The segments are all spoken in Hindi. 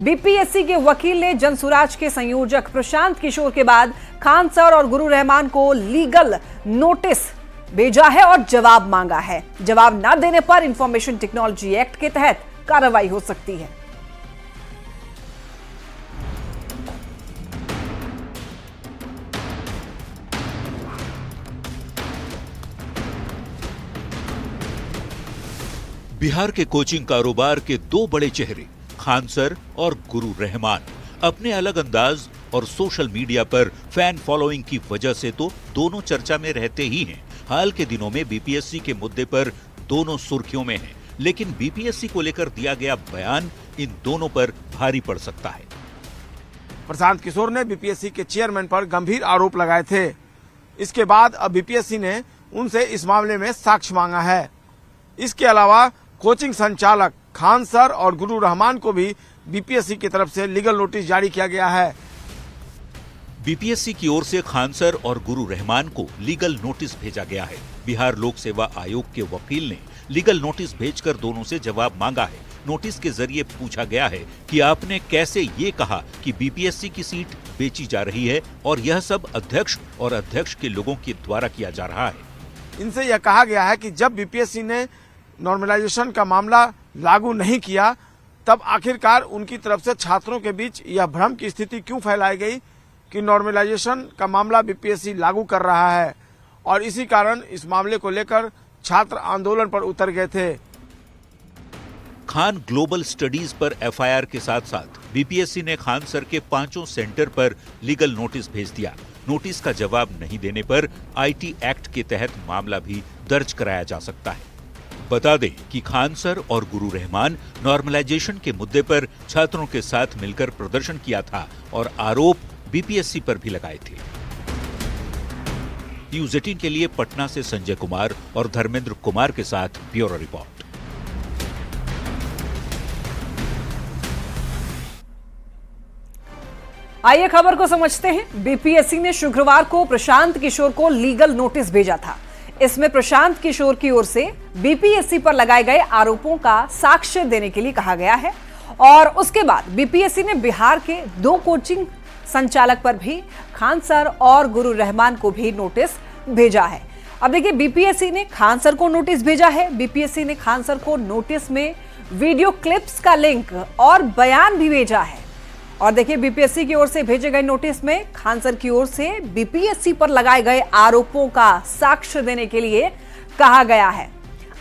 बीपीएससी के वकील ने जनसुराज के संयोजक प्रशांत किशोर के बाद खान सर और गुरु रहमान को लीगल नोटिस भेजा है और जवाब मांगा है। जवाब न देने पर इंफॉर्मेशन टेक्नोलॉजी एक्ट के तहत कार्रवाई हो सकती है। बिहार के कोचिंग कारोबार के दो बड़े चेहरे खान सर और गुरु रहमान अपने अलग अंदाज और सोशल मीडिया पर फैन फॉलोइंग की वजह से तो दोनों चर्चा में रहते ही हैं। हाल के दिनों में बीपीएससी के मुद्दे पर दोनों सुर्खियों में हैं, लेकिन बीपीएससी को लेकर दिया गया बयान इन दोनों पर भारी पड़ सकता है। प्रशांत किशोर ने बीपीएससी के चेयरमैन पर गंभीर आरोप लगाए थे। इसके बाद अब बीपीएससी ने उनसे इस मामले में साक्ष्य मांगा है। इसके अलावा कोचिंग संचालक खान सर और गुरु रहमान को भी बीपीएससी की तरफ से लीगल नोटिस जारी किया गया है। बीपीएससी की ओर से खान सर और गुरु रहमान को लीगल नोटिस भेजा गया है। बिहार लोक सेवा आयोग के वकील ने लीगल नोटिस भेजकर दोनों से जवाब मांगा है। नोटिस के जरिए पूछा गया है कि आपने कैसे ये कहा कि बीपीएससी की सीट बेची जा रही है और यह सब अध्यक्ष और अध्यक्ष के लोगों के द्वारा किया जा रहा है। इनसे यह कहा गया है कि जब बीपीएससी ने नॉर्मलाइजेशन का मामला लागू नहीं किया, तब आखिरकार उनकी तरफ से छात्रों के बीच यह भ्रम की स्थिति क्यों फैलाई गई कि नॉर्मलाइजेशन का मामला बीपीएससी लागू कर रहा है, और इसी कारण इस मामले को लेकर छात्र आंदोलन पर उतर गए थे। खान ग्लोबल स्टडीज पर एफआईआर के साथ साथ बीपीएससी ने खान सर के 5 सेंटर पर लीगल नोटिस भेज दिया। नोटिस का जवाब नहीं देने पर आईटी एक्ट के तहत मामला भी दर्ज कराया जा सकता है। बता दें कि खान सर और गुरु रहमान नॉर्मलाइजेशन के मुद्दे पर छात्रों के साथ मिलकर प्रदर्शन किया था और आरोप बीपीएससी पर भी लगाए थे। न्यूज 18 के लिए पटना से संजय कुमार और धर्मेंद्र कुमार के साथ ब्यूरो रिपोर्ट। आइए खबर को समझते हैं। बीपीएससी ने शुक्रवार को प्रशांत किशोर को लीगल नोटिस भेजा था। इसमें प्रशांत किशोर की ओर से बीपीएससी पर लगाए गए आरोपों का साक्ष्य देने के लिए कहा गया है और उसके बाद बीपीएससी ने बिहार के 2 कोचिंग संचालक पर भी खान सर और गुरु रहमान को भी नोटिस भेजा है। अब देखिए, बीपीएससी ने खान सर को नोटिस भेजा है। बीपीएससी ने खान सर को नोटिस में वीडियो क्लिप्स का लिंक और बयान भी भेजा है। और देखिए, बीपीएससी की ओर से भेजे गए नोटिस में खान सर की ओर से बीपीएससी पर लगाए गए आरोपों का साक्ष्य देने के लिए कहा गया है।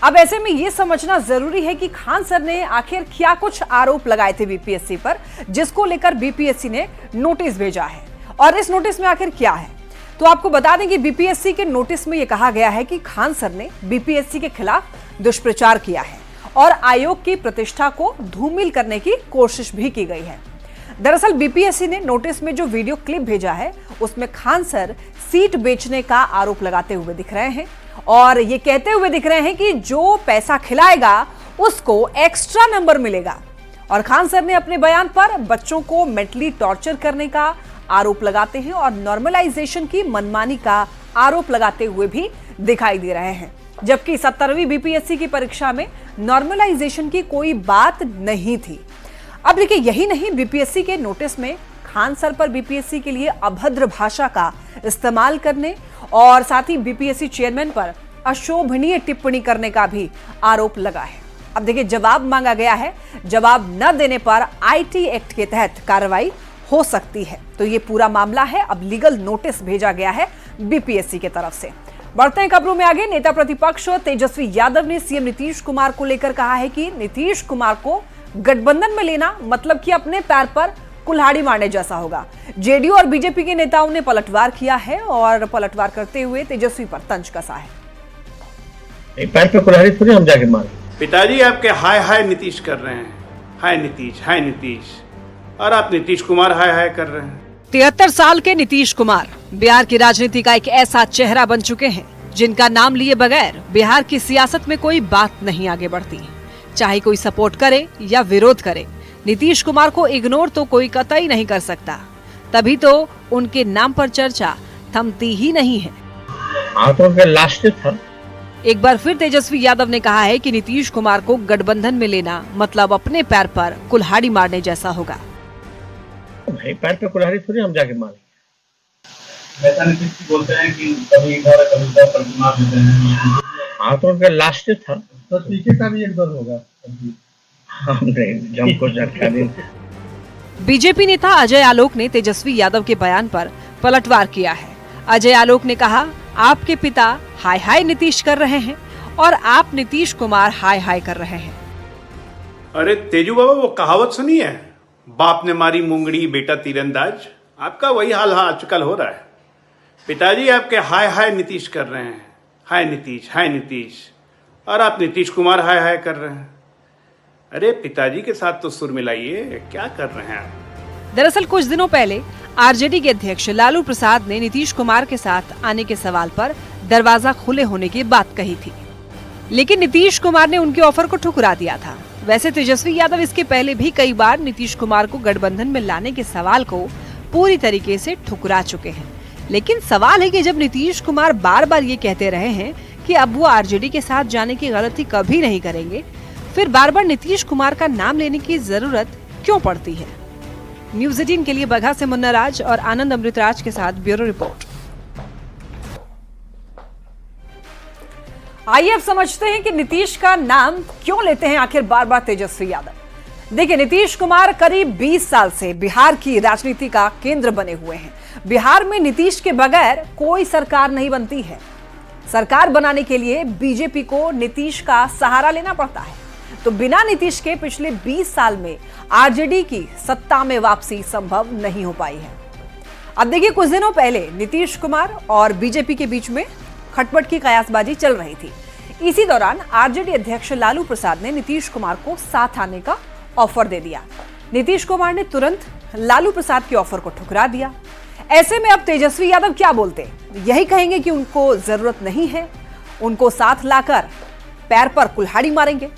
अब ऐसे में यह समझना जरूरी है कि खान सर ने आखिर क्या कुछ आरोप लगाए थे बीपीएससी पर, जिसको लेकर बीपीएससी ने नोटिस भेजा है और इस नोटिस में आखिर क्या है। तो आपको बता दें कि बीपीएससी के नोटिस में यह कहा गया है कि खान सर ने बीपीएससी के खिलाफ दुष्प्रचार किया है और आयोग की प्रतिष्ठा को धूमिल करने की कोशिश भी की गई है। दरअसल बीपीएससी ने नोटिस में जो वीडियो क्लिप भेजा है उसमें खान सर सीट बेचने का आरोप लगाते हुए दिख रहे हैं और ये कहते हुए दिख रहे हैं कि जो पैसा खिलाएगा उसको एक्स्ट्रा नंबर मिलेगा। और खान सर ने अपने बयान पर बच्चों को मेंटली टॉर्चर करने का आरोप लगाते हैं और नॉर्मलाइजेशन की मनमानी का आरोप लगाते हुए भी दिखाई दे रहे हैं, जबकि 17वीं बीपीएससी की परीक्षा में नॉर्मलाइजेशन की कोई बात नहीं थी। अब देखिए, यही नहीं, बीपीएससी के नोटिस में खान सर पर बीपीएससी के लिए अभद्र भाषा का इस्तेमाल करने और साथ ही बीपीएससी चेयरमैन पर अशोभनीय टिप्पणी करने का भी आरोप लगा है। अब देखिए, जवाब मांगा गया है। जवाब न देने पर आईटी एक्ट के तहत कार्रवाई हो सकती है। तो ये पूरा मामला है। अब लीगल नोटिस भेजा गया है बीपीएससी की तरफ से। बढ़ते हैं खबरों में आगे। नेता प्रतिपक्ष तेजस्वी यादव ने सीएम नीतीश कुमार को लेकर कहा है कि नीतीश कुमार को गठबंधन में लेना मतलब कि अपने पैर पर कुल्हाड़ी मारने जैसा होगा। जेडीयू और बीजेपी के नेताओं ने पलटवार किया है और पलटवार करते हुए तेजस्वी पर तंज कसा है। पैर पे कुल्हाड़ी थोड़ी हम जाके मारें। पिताजी आपके हाय हाय नीतीश कर रहे हैं, हाय नीतीश, और आप नीतीश कुमार हाय हाय कर रहे हैं। 73 साल के नीतीश कुमार बिहार की राजनीति का एक ऐसा चेहरा बन चुके हैं जिनका नाम लिए बगैर बिहार की सियासत में कोई बात नहीं आगे बढ़ती। चाहे कोई सपोर्ट करे या विरोध करे, नीतीश कुमार को इग्नोर तो कोई कतई नहीं कर सकता। तभी तो उनके नाम पर चर्चा थमती ही नहीं है। लास्ट था। एक बार फिर तेजस्वी यादव ने कहा है कि नीतीश कुमार को गठबंधन में लेना मतलब अपने पैर पर कुल्हाड़ी मारने जैसा होगा। भाई पैर पे कुल्हाड़ी थोड़ी हम जाके मारेंगे। ऐसा नीतीश जी बोलते हैं कि कभी इधर कभी उधर प्रतिमा देते हैं। हाँ तो उनका लास्ट था, तो पीछे का भी एक दल होगा। हम नहीं, हमको जानकारी नहीं। बीजेपी नेता अजय आलोक ने तेजस्वी यादव के बयान पर पलटवार किया है। अजय आलोक ने कहा, आपके पिता हाय हाय नीतीश कर रहे हैं और आप नीतीश कुमार हाय हाय कर रहे हैं। अरे तेजू बाबा, वो कहावत सुनी है, बाप ने मारी मुंगड़ी बेटा तीरंदाज। आपका वही हाल आजकल हो रहा है। पिताजी आपके हाय हाय नीतीश कर रहे हैं, हाय नीतीश, और आप नीतीश कुमार हाय हाय कर रहे हैं। अरे पिताजी के साथ तो सुर मिलाइए, क्या कर रहे हैं आप? दरअसल कुछ दिनों पहले आरजेडी के अध्यक्ष लालू प्रसाद ने नीतीश कुमार के साथ आने के सवाल पर दरवाजा खुले होने की बात कही थी, लेकिन नीतीश कुमार ने उनके ऑफर को ठुकरा दिया था। वैसे तेजस्वी यादव इसके पहले भी कई बार नीतीश कुमार को गठबंधन में लाने के सवाल को पूरी तरीके से ठुकरा चुके हैं। लेकिन सवाल है कि जब नीतीश कुमार बार बार ये कहते रहे हैं कि अब वो आरजेडी के साथ जाने की गलती कभी नहीं करेंगे, फिर बार बार नीतीश कुमार का नाम लेने की जरूरत क्यों पड़ती है? न्यूज़ 18 के लिए बगहा से मुन्ना राज और आनंद अमृतराज के साथ ब्यूरो रिपोर्ट। आइए अब समझते हैं कि नीतीश का नाम क्यों लेते हैं आखिर बार बार तेजस्वी यादव। देखिए, नीतीश कुमार करीब 20 साल से बिहार की राजनीति का केंद्र बने हुए हैं। बिहार में नीतीश के बगैर कोई सरकार नहीं बनती है। सरकार बनाने के लिए बीजेपी को नीतीश का सहारा लेना पड़ता है। तो बिना नीतीश के पिछले 20 साल में आरजेडी की सत्ता में वापसी संभव नहीं हो पाई है। अब देखिए, कुछ दिनों पहले नीतीश कुमार और बीजेपी के बीच में खटपट की कयासबाजी चल रही थी। इसी दौरान आरजेडी अध्यक्ष लालू प्रसाद ने नीतीश कुमार को साथ आने का ऑफर दे दिया। नीतीश कुमार ने तुरंत लालू प्रसाद के ऑफर को ठुकरा दिया। ऐसे में अब तेजस्वी यादव क्या बोलते? यही कहेंगे कि उनको जरूरत नहीं है, उनको साथ लाकर पैर पर कुल्हाड़ी मारेंगे।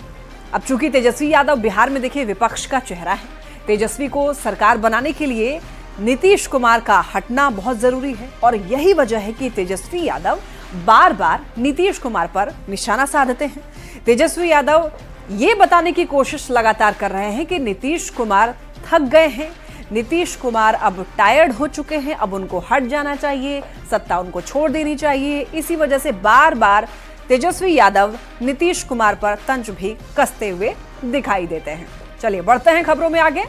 अब चूंकि तेजस्वी यादव बिहार में देखिए विपक्ष का चेहरा है, तेजस्वी को सरकार बनाने के लिए नीतीश कुमार का हटना बहुत जरूरी है और यही वजह है कि तेजस्वी यादव बार बार नीतीश कुमार पर निशाना साधते हैं। तेजस्वी यादव ये बताने की कोशिश लगातार कर रहे हैं कि नीतीश कुमार थक गए हैं, नीतीश कुमार अब टायर्ड हो चुके हैं, अब उनको हट जाना चाहिए, सत्ता उनको छोड़ देनी चाहिए। इसी वजह से बार बार तेजस्वी यादव नीतीश कुमार पर तंज भी कसते हुए दिखाई देते हैं। चलिए बढ़ते हैं खबरों में आगे।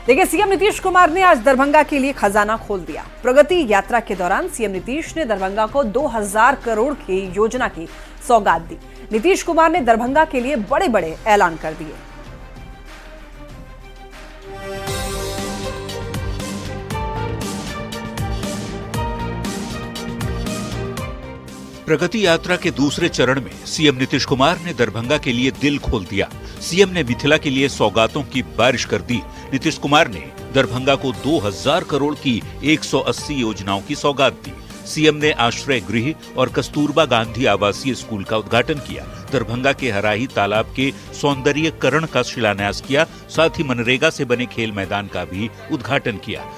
देखिए, सीएम नीतीश कुमार ने आज दरभंगा के लिए खजाना खोल दिया। प्रगति यात्रा के दौरान सीएम नीतीश ने दरभंगा को 2000 करोड़ की योजना की सौगात दी। नीतीश कुमार ने दरभंगा के लिए बड़े बड़े ऐलान कर दिए। प्रगति यात्रा के दूसरे चरण में सीएम नीतीश कुमार ने दरभंगा के लिए दिल खोल दिया। सीएम ने मिथिला के लिए सौगातों की बारिश कर दी। नीतीश कुमार ने दरभंगा को 2000 करोड़ की 180 योजनाओं की सौगात दी। सीएम ने आश्रय गृह और कस्तूरबा गांधी आवासीय स्कूल का उद्घाटन किया। दरभंगा के हराही तालाब के सौंदर्यीकरण का शिलान्यास किया। साथ ही मनरेगा से बने खेल मैदान का भी उद्घाटन किया।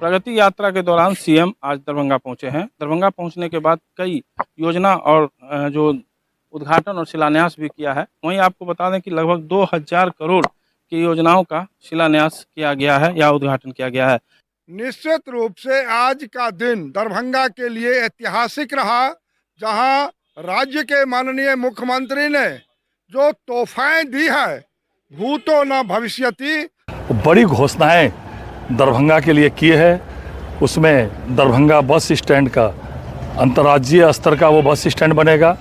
प्रगति यात्रा के दौरान सीएम आज दरभंगा पहुंचे हैं। दरभंगा पहुंचने के बाद कई योजना और जो उद्घाटन और शिलान्यास भी किया है। वहीं आपको बता दें कि लगभग 2000 करोड़ की योजनाओं का शिलान्यास किया गया है या उद्घाटन किया गया है। निश्चित रूप से आज का दिन दरभंगा के लिए ऐतिहासिक रहा, जहां राज्य के माननीय मुख्यमंत्री ने जो तोहफाएं दी है, भूतो न भविष्यति, बड़ी घोषणाएं दरभंगा के लिए किए हैं। उसमें दरभंगा बस स्टैंड का अंतर्राज्यीय स्तर का वो बस स्टैंड बनेगा।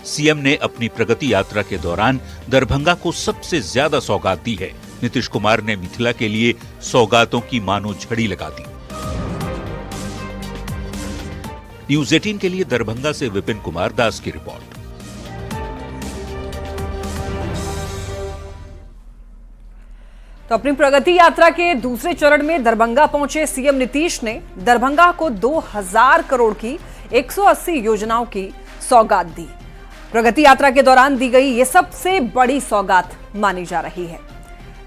सीएम ने अपनी प्रगति यात्रा के दौरान दरभंगा को सबसे ज्यादा सौगात दी है। नीतीश कुमार ने मिथिला के लिए सौगातों की मानो झड़ी लगा दी। न्यूज़ 18 के लिए दरभंगा से विपिन कुमार दास की रिपोर्ट। तो अपनी प्रगति यात्रा के दूसरे चरण में दरभंगा पहुंचे सीएम नीतीश ने दरभंगा को 2000 करोड़ की 180 योजनाओं की सौगात दी। प्रगति यात्रा के दौरान दी गई ये सबसे बड़ी सौगात मानी जा रही है।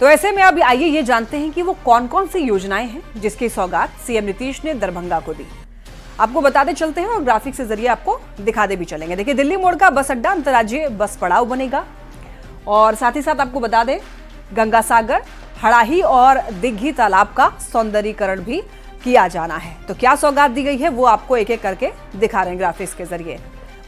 तो ऐसे में अब आइए ये जानते हैं कि वो कौन कौन सी योजनाएं हैं जिसकी सौगात सीएम नीतीश ने दरभंगा को दी। आपको बताते चलते हैं और ग्राफिक से जरिए आपको दिखाते भी चलेंगे। देखिए, दिल्ली मोड़ का बस अड्डा अंतर्राज्यीय बस पड़ाव बनेगा और साथ ही साथ आपको बता दें गंगा सागर, हड़ाही और दिघी तालाब का सौंदर्यीकरण भी किया जाना है। तो क्या सौगात दी गई है वो आपको एक एक करके दिखा रहे हैं ग्राफिक्स के जरिए।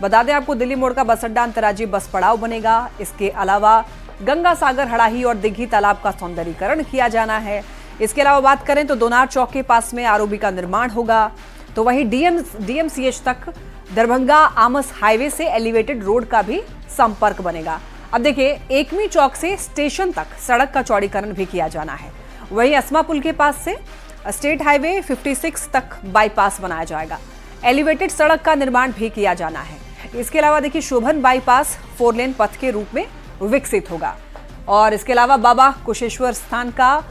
बता दें आपको, दिल्ली मोड़ का बस अड्डा अंतर्राज्यीय बस पड़ाव बनेगा। इसके अलावा गंगा सागर, हड़ाही और दिघी तालाब का सौंदर्यीकरण किया जाना है। इसके अलावा बात करें तो दोनार चौक के पास में आरओबी का निर्माण होगा। तो वहीं डीएमसीएच तक दरभंगा आमस हाईवे से एलिवेटेड रोड का भी संपर्क बनेगा। अब देखिए, एकमी चौक से स्टेशन तक सड़क का चौड़ीकरण भी किया जाना है। वहीं अस्मा पुल के पास से स्टेट हाईवे 56 तक बाईपास बनाया जाएगा। एलिवेटेड सड़क का निर्माण भी किया जाना है। इसके अलावा देखिए, शोभन बाईपास 4 लेन पथ के रूप में विकसित होगा। और इसके अलावा बाबा कुशेश्वर स्थान का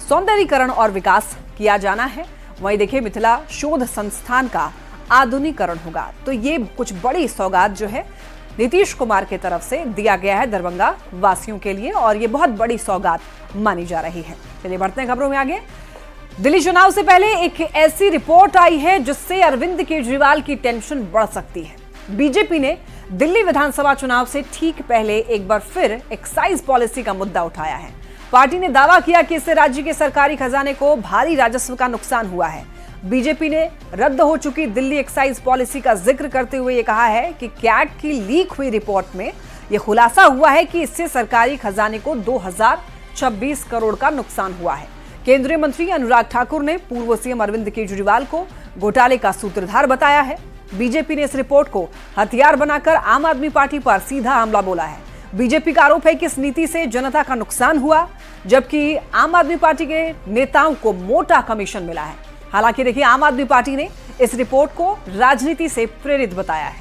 सौंदर्यीकरण और विकास किया जाना है। वहीं देखिए, मिथिला शोध संस्थान का आधुनिकीकरण होगा। तो ये कुछ बड़ी सौगात जो है नीतीश कुमार की तरफ से दिया गया है दरभंगा वासियों के लिए, और ये बहुत बड़ी सौगात मानी जा रही है। चलिए बढ़ते हैं खबरों में आगे। दिल्ली चुनाव से पहले एक ऐसी रिपोर्ट आई है जिससे अरविंद केजरीवाल की टेंशन बढ़ सकती है। बीजेपी ने दिल्ली विधानसभा चुनाव से ठीक पहले एक बार फिर एक्साइज पॉलिसी का मुद्दा उठाया है। पार्टी ने दावा किया कि इससे राज्य के सरकारी खजाने को भारी राजस्व का नुकसान हुआ है। बीजेपी ने रद्द हो चुकी दिल्ली एक्साइज पॉलिसी का जिक्र करते हुए ये कहा है कि कैग की लीक हुई रिपोर्ट में यह खुलासा हुआ है कि इससे सरकारी खजाने को 2026 करोड़ का नुकसान हुआ है। केंद्रीय मंत्री अनुराग ठाकुर ने पूर्व सीएम अरविंद केजरीवाल को घोटाले का सूत्रधार बताया है। बीजेपी ने इस रिपोर्ट को हथियार बनाकर आम आदमी पार्टी पर सीधा हमला बोला है। बीजेपी का आरोप है कि इस नीति से जनता का नुकसान हुआ, जबकि आम आदमी पार्टी के नेताओं को मोटा कमीशन मिला है। हालांकि देखिए, आम आदमी पार्टी ने इस रिपोर्ट को राजनीति से प्रेरित बताया है।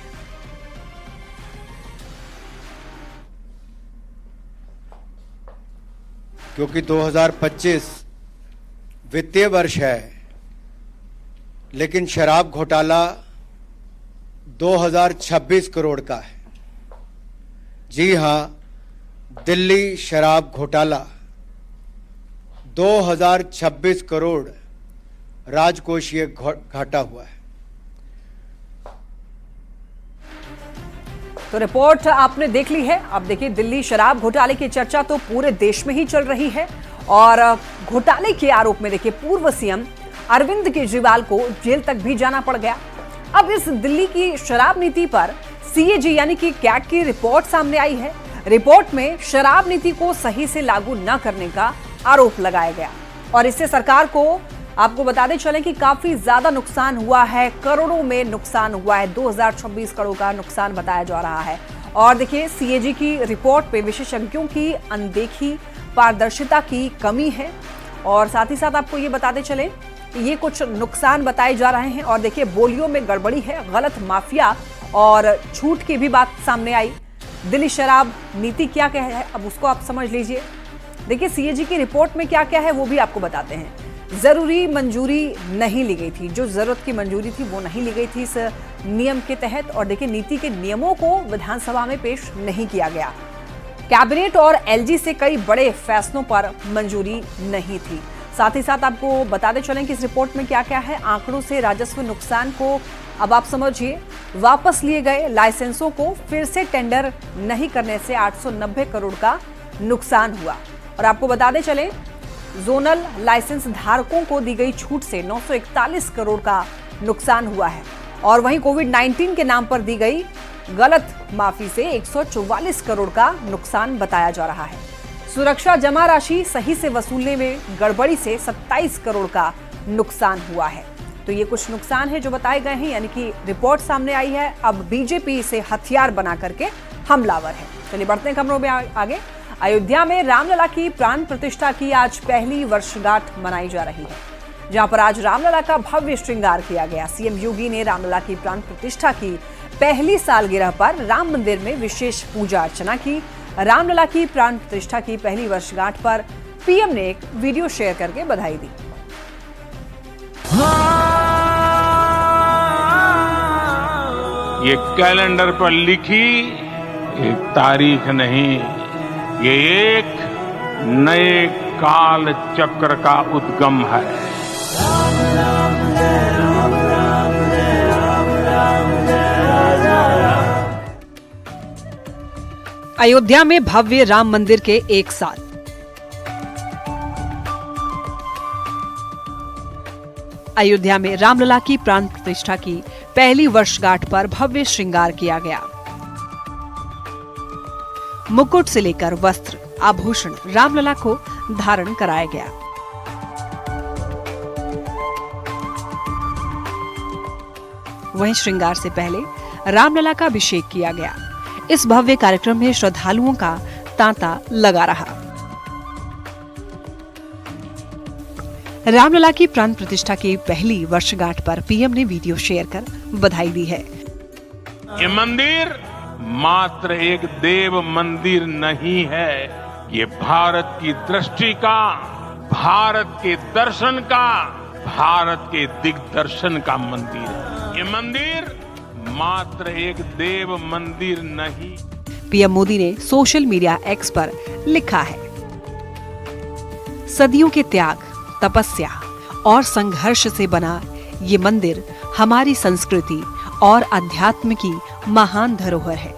क्योंकि 2025 वित्तीय वर्ष है, लेकिन शराब घोटाला 2026 करोड़ का है। जी हां, दिल्ली शराब घोटाला 2026 करोड़ राजकोषीय घाटा हुआ है। तो रिपोर्ट आपने देख ली है। अब देखिए, दिल्ली शराब घोटाले की चर्चा तो पूरे देश में ही चल रही है, और घोटाले के आरोप में देखिए पूर्व सीएम अरविंद केजरीवाल को जेल तक भी जाना पड़ गया। अब इस दिल्ली की शराब नीति पर सीएजी यानी कि कैग की रिपोर्ट सामने आई है। रिपोर्ट में शराब नीति को सही से लागू न करने का आरोप लगाया गया, और इससे सरकार को, आपको बताते चलें कि काफी ज्यादा नुकसान हुआ है, करोड़ों में नुकसान हुआ है। 2026 करोड़ का नुकसान बताया जा रहा है। और देखिए, सीएजी की रिपोर्ट पे विशेषज्ञों की अनदेखी, पारदर्शिता की कमी है, और साथ ही साथ आपको ये बताते चले ये कुछ नुकसान बताए जा रहे हैं। और देखिए, बोलियों में गड़बड़ी है, गलत माफिया और छूट की भी बात सामने आई। दिल्ली शराब नीति क्या क्या है, अब उसको आप समझ लीजिए। देखिए, सीएजी की रिपोर्ट में क्या क्या है वो भी आपको बताते हैं। जरूरी मंजूरी नहीं ली गई थी, जो जरूरत की मंजूरी थी वो नहीं ली गई थी इस नियम के तहत। और देखिए, नीति के नियमों को विधानसभा में पेश नहीं किया गया। कैबिनेट और एलजी से कई बड़े फैसलों पर मंजूरी नहीं थी। साथ ही साथ आपको बताते चलें कि इस रिपोर्ट में क्या क्या है। आंकड़ों से राजस्व नुकसान को अब आप समझिए। वापस लिए गए लाइसेंसों को फिर से टेंडर नहीं करने से 890 करोड़ का नुकसान हुआ। और आपको बताते चलें, जोनल लाइसेंस धारकों को दी गई छूट से 941 करोड़ का नुकसान हुआ है। और वहीं कोविड-19 के नाम पर दी गई गलत माफी से 144 करोड़ का नुकसान बताया जा रहा है। सुरक्षा जमा राशि सही से वसूलने में गड़बड़ी से 27 करोड़ का नुकसान हुआ है। तो ये कुछ नुकसान है जो बताए गए हैं, यानी कि रिपोर्ट सामने आई है। अब बीजेपी इसे हथियार बना करके हमलावर है। चलिए बढ़ते हैं खबरों में आगे। अयोध्या में रामलला की प्राण प्रतिष्ठा की आज पहली वर्षगांठ मनाई जा रही है, जहां पर आज रामलला का भव्य श्रृंगार किया गया। सीएम योगी ने रामलला की प्राण प्रतिष्ठा की पहली सालगिरह पर राम मंदिर में विशेष पूजा अर्चना की। रामलला की प्राण प्रतिष्ठा की पहली वर्षगांठ पर पीएम ने एक वीडियो शेयर करके बधाई दी। ये कैलेंडर पर लिखी एक तारीख नहीं, ये एक नए काल चक्र का उद्गम है। अयोध्या में भव्य राम मंदिर के 1 साल। अयोध्या में रामलला की प्राण प्रतिष्ठा की पहली वर्षगांठ पर भव्य श्रृंगार किया गया। मुकुट से लेकर वस्त्र आभूषण रामलला को धारण कराया गया। वहीं श्रृंगार से पहले रामलला का अभिषेक किया गया। इस भव्य कार्यक्रम में श्रद्धालुओं का तांता लगा रहा। रामलला की प्राण प्रतिष्ठा की पहली वर्षगांठ पर पीएम ने वीडियो शेयर कर बधाई दी है। ये मंदिर मात्र एक देव मंदिर नहीं है, ये भारत की दृष्टि का, भारत के दर्शन का, भारत के दिग्दर्शन का मंदिर है। ये मंदिर मात्र एक देव मंदिर नहीं। पीएम मोदी ने सोशल मीडिया एक्स पर लिखा है, सदियों के त्याग, तपस्या और संघर्ष से बना ये मंदिर हमारी संस्कृति और अध्यात्म की महान धरोहर है।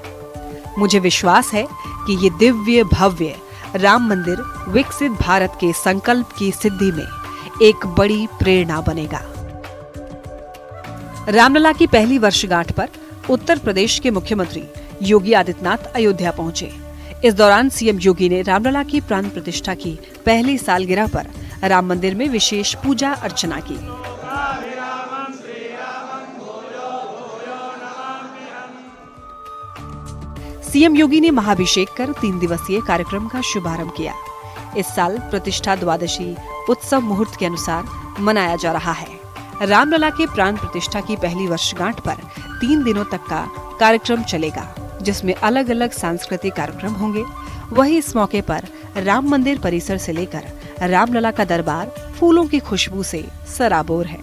मुझे विश्वास है कि ये दिव्य भव्य राम मंदिर विकसित भारत के संकल्प की सिद्धि में एक बड़ी प्रेरणा बनेगा। रामलला की पहली वर्षगांठ पर उत्तर प्रदेश के मुख्यमंत्री योगी आदित्यनाथ अयोध्या पहुंचे। इस दौरान सीएम योगी ने रामलला की प्राण प्रतिष्ठा की पहली सालगिरह पर राम मंदिर में विशेष पूजा अर्चना की। सीएम योगी ने महाभिषेक कर 3 दिवसीय कार्यक्रम का शुभारंभ किया। इस साल प्रतिष्ठा द्वादशी उत्सव मुहूर्त के अनुसार मनाया जा रहा है। रामलला के प्राण प्रतिष्ठा की पहली वर्षगांठ पर 3 दिनों तक का कार्यक्रम चलेगा, जिसमें अलग अलग सांस्कृतिक कार्यक्रम होंगे। वहीं इस मौके पर राम मंदिर परिसर से लेकर रामलला का दरबार फूलों की खुशबू से सराबोर है।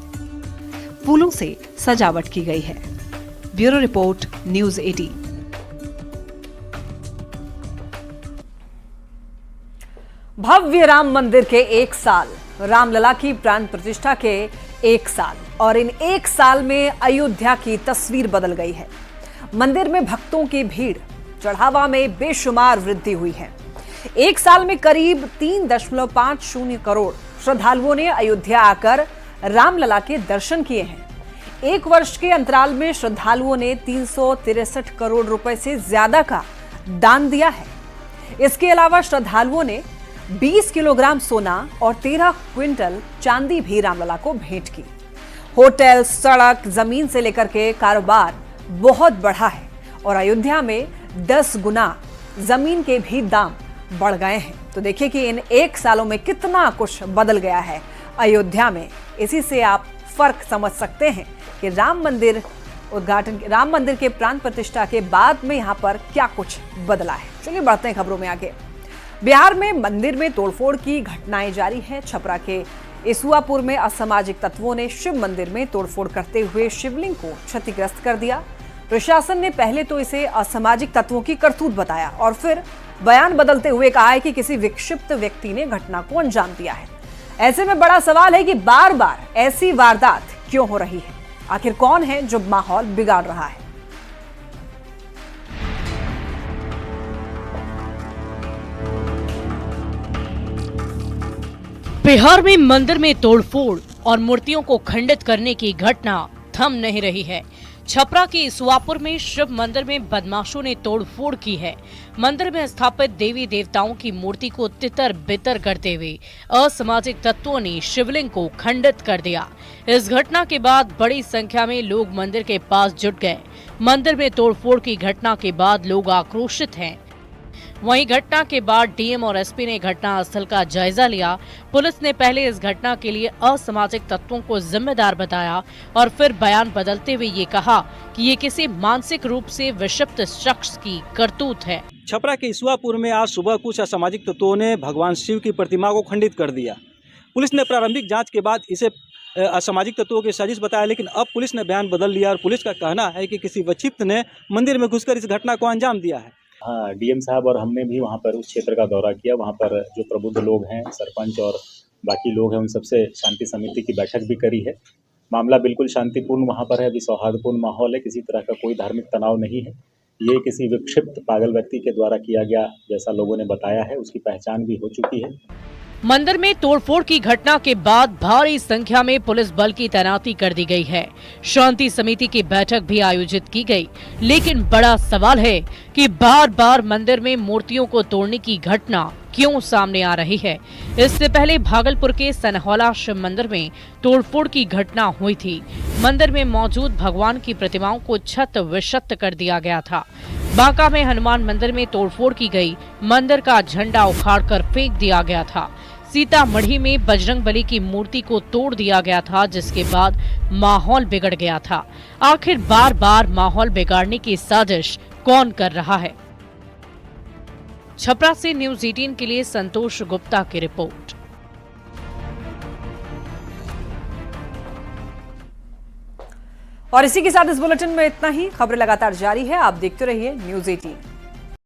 फूलों से सजावट की गई है। Bureau report, news 18। भव्य राम मंदिर के 1 साल, रामलला की प्राण प्रतिष्ठा के 1 साल और इन 1 साल में अयोध्या की तस्वीर बदल गई है। मंदिर में भक्तों की भीड़, चढ़ावा में बेशुमार वृद्धि हुई है। 1 साल में करीब 3.50 करोड़ श्रद्धालुओं ने अयोध्या आकर रामलला के दर्शन किए हैं। 1 वर्ष के अंतराल में श्रद्धालुओं ने 363 करोड़ रुपए से ज्यादा का दान दिया है। इसके अलावा श्रद्धालुओं ने 20 किलोग्राम सोना और 13 क्विंटल चांदी भी रामलला को भेंट की। होटल, सड़क, जमीन से लेकर के कारोबार बहुत बढ़ा है और अयोध्या में 10 गुना जमीन के भी दाम बढ़ गए हैं। तो देखिए कि इन 1 सालों में कितना कुछ बदल गया है अयोध्या में। इसी से आप फर्क समझ सकते हैं कि राम मंदिर के प्राण प्रतिष्ठा के बाद में यहाँ पर क्या कुछ बदला है। चलिए बढ़ते हैं खबरों में आगे। बिहार में मंदिर में तोड़फोड़ की घटनाएं जारी है। छपरा के इसुआपुर में असामाजिक तत्वों ने शिव मंदिर में तोड़फोड़ करते हुए शिवलिंग को क्षतिग्रस्त कर दिया। प्रशासन ने पहले तो इसे असामाजिक तत्वों की करतूत बताया और फिर बयान बदलते हुए कहा है कि किसी विक्षिप्त व्यक्ति ने घटना को अंजाम दिया है। ऐसे में बड़ा सवाल है कि बार बार ऐसी वारदात क्यों हो रही है? आखिर कौन है जो माहौल बिगाड़ रहा है? बिहार में मंदिर में तोड़फोड़ और मूर्तियों को खंडित करने की घटना थम नहीं रही है। छपरा के इसुआपुर में शिव मंदिर में बदमाशों ने तोड़फोड़ की है। मंदिर में स्थापित देवी देवताओं की मूर्ति को तितर बितर करते हुए असामाजिक तत्वों ने शिवलिंग को खंडित कर दिया। इस घटना के बाद बड़ी संख्या में लोग मंदिर के पास जुट गए। मंदिर में तोड़फोड़ की घटना के बाद लोग आक्रोशित हैं। वहीं घटना के बाद डीएम और एसपी ने घटना स्थल का जायजा लिया। पुलिस ने पहले इस घटना के लिए असामाजिक तत्वों को जिम्मेदार बताया और फिर बयान बदलते हुए ये कहा कि ये किसी मानसिक रूप से विक्षिप्त शख्स की करतूत है। छपरा के इसुआपुर में आज सुबह कुछ असामाजिक तत्वों ने भगवान शिव की प्रतिमा को खंडित कर दिया। पुलिस ने प्रारंभिक जाँच के बाद इसे असामाजिक तत्वों की साजिश बताया, लेकिन अब पुलिस ने बयान बदल लिया और पुलिस का कहना है कि किसी विक्षिप्त ने मंदिर में घुसकर इस घटना को अंजाम दिया है। हाँ, डीएम साहब और हमने भी वहाँ पर उस क्षेत्र का दौरा किया। वहाँ पर जो प्रबुद्ध लोग हैं, सरपंच और बाकी लोग हैं, उन सबसे शांति समिति की बैठक भी करी है। मामला बिल्कुल शांतिपूर्ण वहाँ पर है, अभी सौहार्दपूर्ण माहौल है, किसी तरह का कोई धार्मिक तनाव नहीं है। ये किसी विक्षिप्त पागल व्यक्ति के द्वारा किया गया जैसा लोगों ने बताया है, उसकी पहचान भी हो चुकी है। मंदिर में तोड़फोड़ की घटना के बाद भारी संख्या में पुलिस बल की तैनाती कर दी गई है। शांति समिति की बैठक भी आयोजित की गई, लेकिन बड़ा सवाल है कि बार बार मंदिर में मूर्तियों को तोड़ने की घटना क्यों सामने आ रही है। इससे पहले भागलपुर के सनहौला शिव मंदिर में तोड़फोड़ की घटना हुई थी। मंदिर में मौजूद भगवान की प्रतिमाओं को छत विक्षत कर दिया गया था। बांका में हनुमान मंदिर में तोड़फोड़ की गई, मंदिर का झंडा उखाड़कर फेंक दिया गया था। सीतामढ़ी में बजरंगबली की मूर्ति को तोड़ दिया गया था, जिसके बाद माहौल बिगड़ गया था। आखिर बार बार माहौल बिगाड़ने की साजिश कौन कर रहा है? छपरा से न्यूज़ 18 के लिए संतोष गुप्ता की रिपोर्ट। और इसी के साथ इस बुलेटिन में इतना ही। खबरें लगातार जारी है, आप देखते रहिए न्यूज़ 18।